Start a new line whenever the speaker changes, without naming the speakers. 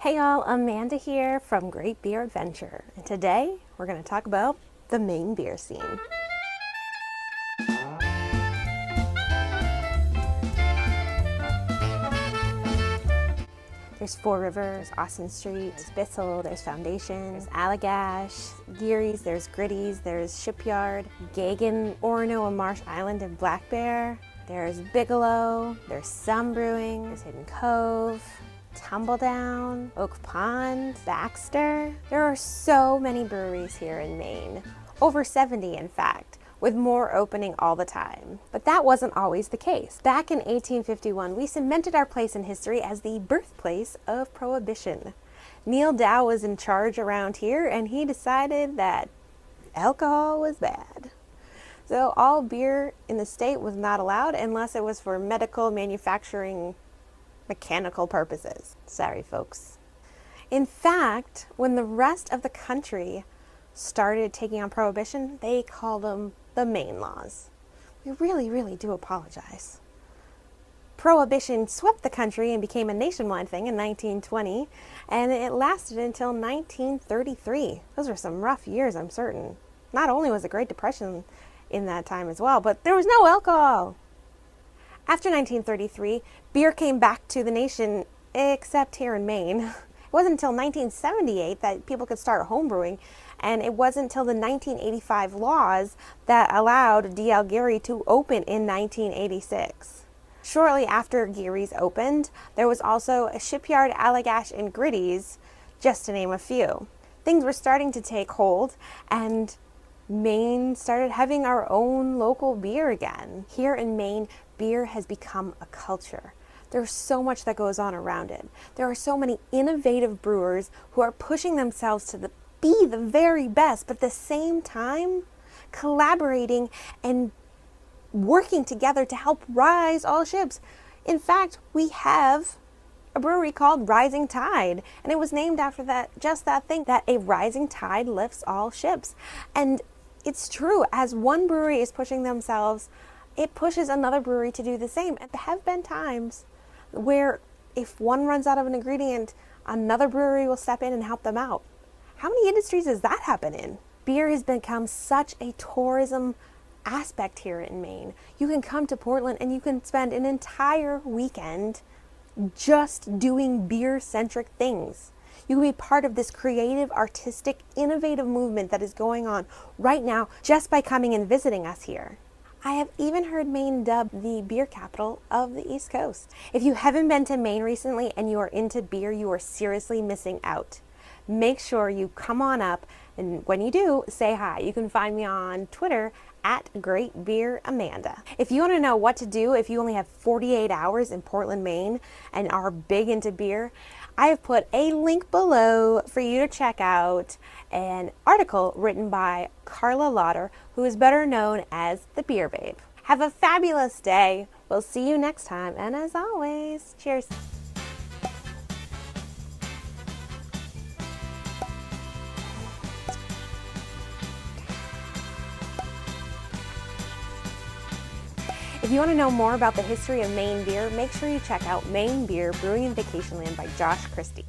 Hey y'all, Amanda here from Great Beer Adventure, and today we're going to talk about the Maine beer scene. There's Four Rivers, Austin Street, there's Bissell, there's Foundation, there's Allagash, Geary's, there's Gritty's, there's Shipyard, Gagan, Orono and Marsh Island and Black Bear, there's Bigelow, there's Some Brewing, there's Hidden Cove, Tumbledown, Oak Pond, Baxter. There are so many breweries here in Maine, over 70 in fact, with more opening all the time. But that wasn't always the case. Back in 1851, we cemented our place in history as the birthplace of Prohibition. Neil Dow was in charge around here, and he decided that alcohol was bad. So all beer in the state was not allowed unless it was for medical, manufacturing, mechanical purposes. Sorry, folks. In fact, when the rest of the country started taking on Prohibition, they called them the Maine laws. We really do apologize. Prohibition swept the country and became a nationwide thing in 1920, and it lasted until 1933. Those were some rough years, I'm certain. Not only was the Great Depression in that time as well, but there was no alcohol. After 1933, beer came back to the nation, except here in Maine. It wasn't until 1978 that people could start homebrewing, and it wasn't until the 1985 laws that allowed D.L. Geary to open in 1986. Shortly after Geary's opened, there was also a Shipyard, Allagash, and Gritty's, just to name a few. Things were starting to take hold, and Maine started having our own local beer again. Here in Maine, beer has become a culture. There's so much that goes on around it. There are so many innovative brewers who are pushing themselves to be the very best, but at the same time, collaborating and working together to help rise all ships. In fact, we have a brewery called Rising Tide, and it was named after that thing, that a rising tide lifts all ships. And it's true, as one brewery is pushing themselves, it pushes another brewery to do the same. And there have been times where if one runs out of an ingredient, another brewery will step in and help them out. How many industries does that happen in? Beer has become such a tourism aspect here in Maine. You can come to Portland and you can spend an entire weekend just doing beer-centric things. You can be part of this creative, artistic, innovative movement that is going on right now just by coming and visiting us here. I have even heard Maine dubbed the beer capital of the East Coast. If you haven't been to Maine recently and you are into beer, you are seriously missing out. Make sure you come on up, and when you do, say hi. You can find me on Twitter at Great Beer Amanda. If you want to know what to do if you only have 48 hours in Portland, Maine and are big into beer, I have put a link below for you to check out an article written by Carla Lauder, who is better known as the Beer Babe. Have a fabulous day. We'll see you next time, and as always, cheers. If you want to know more about the history of Maine beer, make sure you check out Maine Beer, Brewing in Vacation Land by Josh Christie.